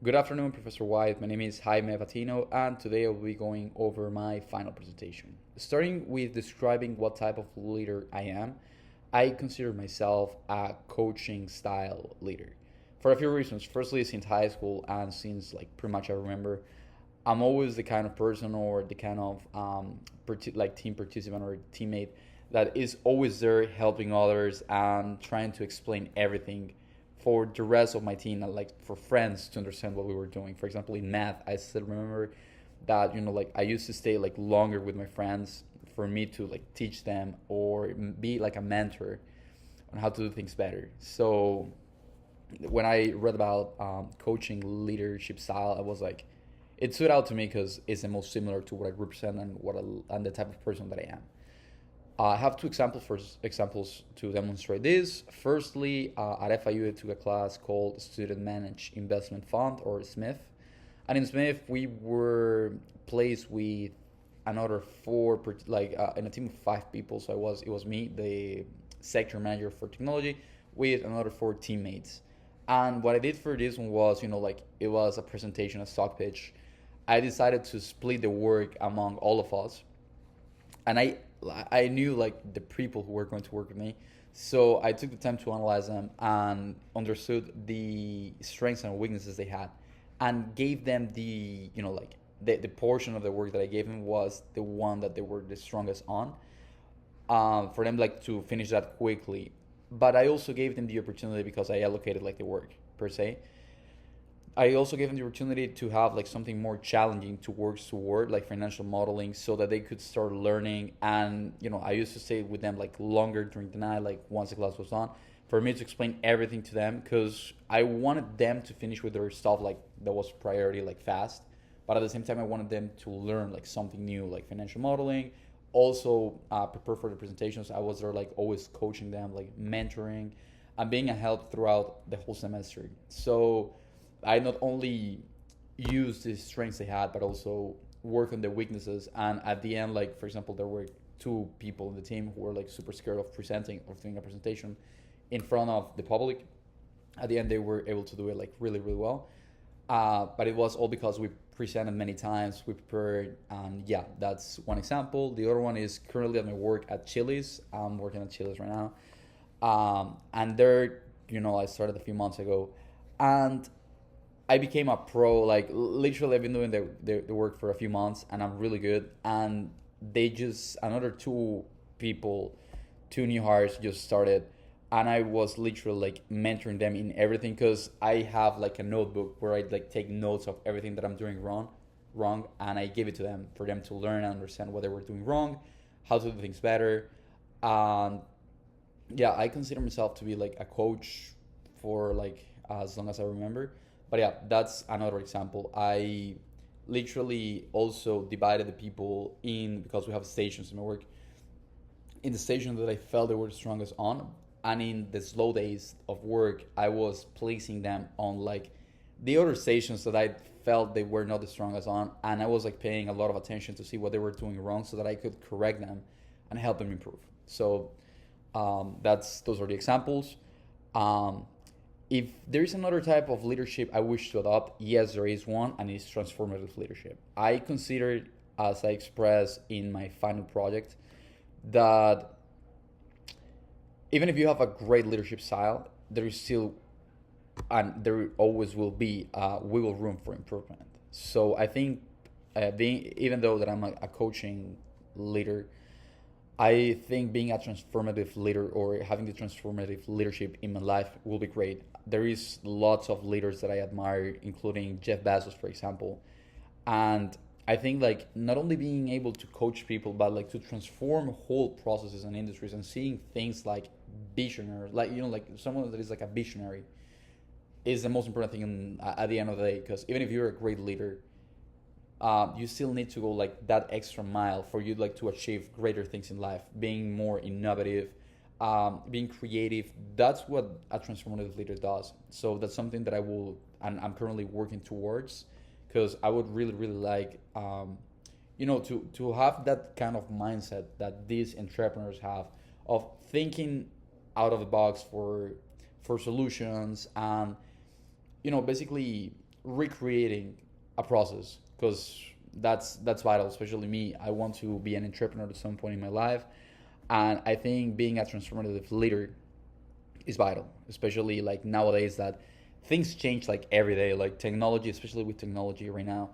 Good afternoon, Professor White. My name is Jaime Patino, and today I will be going over my final presentation. Starting with describing what type of leader I am, I consider myself a coaching style leader for a few reasons. Firstly, since high school and since like pretty much I remember, I'm always the kind of person or the kind of like team participant or teammate that is always there helping others and trying to explain everything for the rest of my team and like for friends to understand what we were doing. For example, in math, I still remember that like I used to stay like longer with my friends for me to like teach them or be like a mentor on how to do things better. So when I read about coaching leadership style, I was like, it stood out to me because it's the most similar to what I represent and and the type of person that I am. I have two examples to demonstrate this. Firstly, at FIU, I took a class called Student Managed Investment Fund, or SMIF. And in SMIF, we were placed with another four, in a team of five people. So it was me, the sector manager for technology, with another four teammates. And what I did for this one was, it was a presentation, a stock pitch. I decided to split the work among all of us, and I knew like the people who were going to work with me, so I took the time to analyze them and understood the strengths and weaknesses they had, and gave them the portion of the work that I gave them was the one that they were the strongest on, for them like to finish that quickly. But I also gave them the opportunity because I allocated like the work per se. I also gave them the opportunity to have like something more challenging to work toward, like financial modeling, so that they could start learning. And I used to stay with them like longer during the night, like once the class was on, for me to explain everything to them because I wanted them to finish with their stuff like that was priority, like fast. But at the same time, I wanted them to learn like something new, like financial modeling. Also, prepare for the presentations. I was there like always coaching them, like mentoring, and being a help throughout the whole semester. So I not only used the strengths they had, but also work on the weaknesses. And at the end, like for example, there were two people in the team who were like super scared of presenting or doing a presentation in front of the public. At the end, they were able to do it like really, really well. But it was all because we presented many times, we prepared, and yeah, that's one example. The other one is currently at my work at Chili's. I'm working at Chili's right now, and there, I started a few months ago, and I became a pro. Like literally, I've been doing the work for a few months, and I'm really good. And they just another two people, two new hires just started, and I was literally like mentoring them in everything because I have like a notebook where I like take notes of everything that I'm doing wrong, and I give it to them for them to learn and understand what they were doing wrong, how to do things better, and yeah, I consider myself to be like a coach for like as long as I remember. But yeah, that's another example. I literally also divided the people in because we have stations in my work. In the station that I felt they were the strongest on, and in the slow days of work, I was placing them on like the other stations that I felt they were not the strongest on, and I was like paying a lot of attention to see what they were doing wrong so that I could correct them and help them improve. So that's those are the examples. Um, if there is another type of leadership I wish to adopt, yes, there is one, and it's transformative leadership. I consider it, as I expressed in my final project, that even if you have a great leadership style, there is still and there always will be wiggle room for improvement. So I think being even though that I'm a coaching leader, I think being a transformative leader or having the transformative leadership in my life will be great. There is lots of leaders that I admire, including Jeff Bezos, for example. And I think like not only being able to coach people, but like to transform whole processes and industries and seeing things like visionary, like like someone that is like a visionary is the most important thing at the end of the day. Because even if you're a great leader, you still need to go like that extra mile for you like to achieve greater things in life, being more innovative, being creative. That's what a transformative leader does. So that's something that I will and I'm currently working towards because I would really really like to have that kind of mindset that these entrepreneurs have of thinking out of the box for solutions and basically recreating a process, because that's vital. Especially me, I want to be an entrepreneur at some point in my life, and I think being a transformative leader is vital, especially like nowadays that things change like every day. Like technology, especially with technology right now,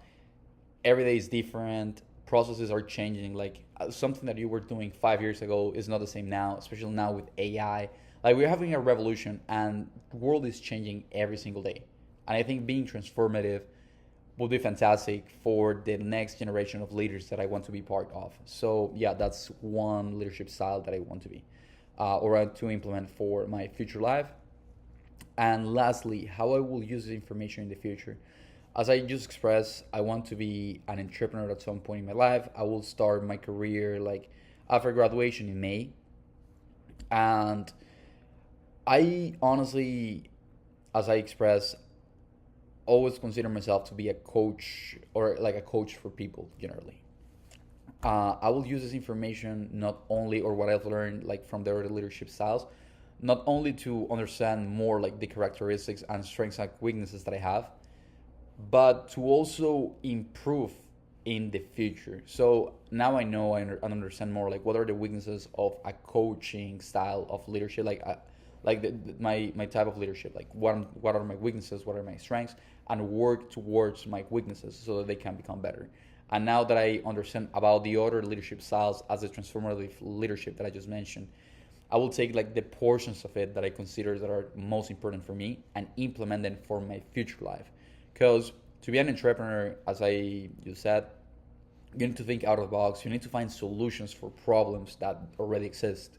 every day is different. Processes are changing. Like something that you were doing 5 years ago is not the same now, especially now with AI. Like we're having a revolution, and the world is changing every single day. And I think being transformative will be fantastic for the next generation of leaders that I want to be part of. So yeah, that's one leadership style that I want to be, or to implement for my future life. And lastly, how I will use this information in the future. As I just expressed, I want to be an entrepreneur at some point in my life. I will start my career like after graduation in May. And I honestly, as I expressed, always consider myself to be a coach, or like a coach for people generally. I will use this information not only, or what I've learned like from the other leadership styles, not only to understand more like the characteristics and strengths and weaknesses that I have, but to also improve in the future. So now I know, I understand more like what are the weaknesses of a coaching style of leadership, like my type of leadership, like what are my weaknesses, what are my strengths, and work towards my weaknesses so that they can become better. And now that I understand about the other leadership styles as the transformative leadership that I just mentioned, I will take like the portions of it that I consider that are most important for me and implement them for my future life. Because to be an entrepreneur, as I just said, you need to think out of the box. You need to find solutions for problems that already exist.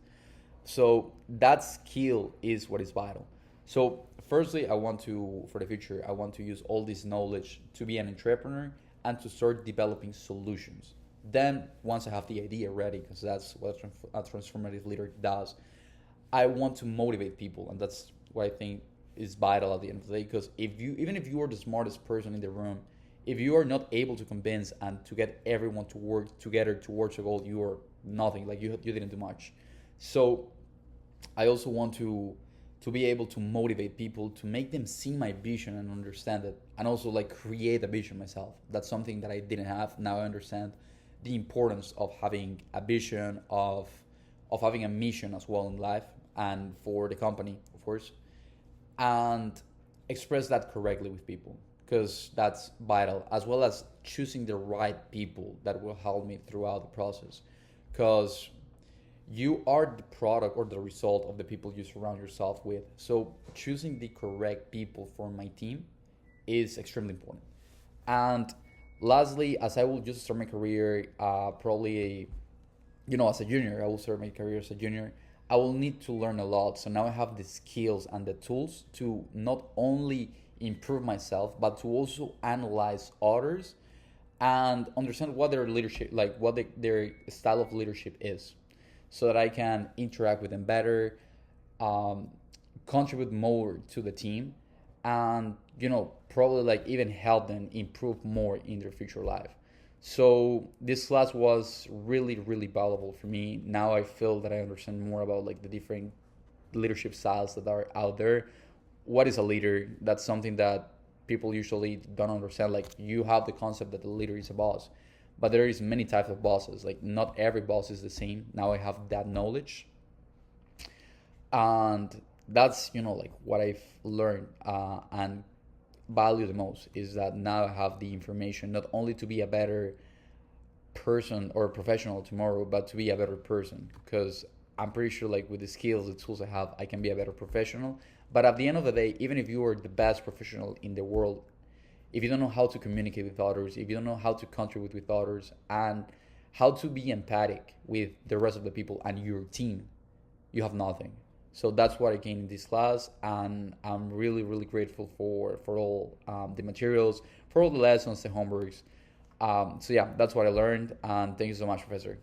So that skill is what is vital. So firstly, I want to, for the future, I want to use all this knowledge to be an entrepreneur and to start developing solutions. Then once I have the idea ready, because that's what a transformative leader does, I want to motivate people, and that's what I think is vital at the end of the day. Because even if you are the smartest person in the room, if you are not able to convince and to get everyone to work together towards a goal, you are nothing. Like you didn't do much. So I also want to be able to motivate people, to make them see my vision and understand it, and also like create a vision myself. That's something that I didn't have. Now I understand the importance of having a vision, of having a mission as well in life, and for the company, of course, and express that correctly with people, because that's vital, as well as choosing the right people that will help me throughout the process, because you are the product or the result of the people you surround yourself with. So choosing the correct people for my team is extremely important. And lastly, as I will just start my career, probably, as a junior, I will start my career as a junior. I will need to learn a lot. So now I have the skills and the tools to not only improve myself, but to also analyze others and understand what their leadership, like what their style of leadership is, so that I can interact with them better, um, contribute more to the team, and probably like even help them improve more in their future life. So this class was really really valuable for me. Now I feel that I understand more about like the different leadership styles that are out there. What is a leader? That's something that people usually don't understand. Like you have the concept that the leader is a boss, but there is many types of bosses. Like not every boss is the same. Now I have that knowledge, and that's like what I've learned, and value the most, is that now I have the information not only to be a better person or professional tomorrow, but to be a better person. Because I'm pretty sure like with the skills, the tools I have, I can be a better professional. But at the end of the day, even if you are the best professional in the world, if you don't know how to communicate with others, if you don't know how to contribute with others, and how to be empathic with the rest of the people and your team, you have nothing. So that's what I gained in this class, and I'm really really grateful for all the materials, for all the lessons, the homeworks. So yeah, that's what I learned, and thank you so much, Professor.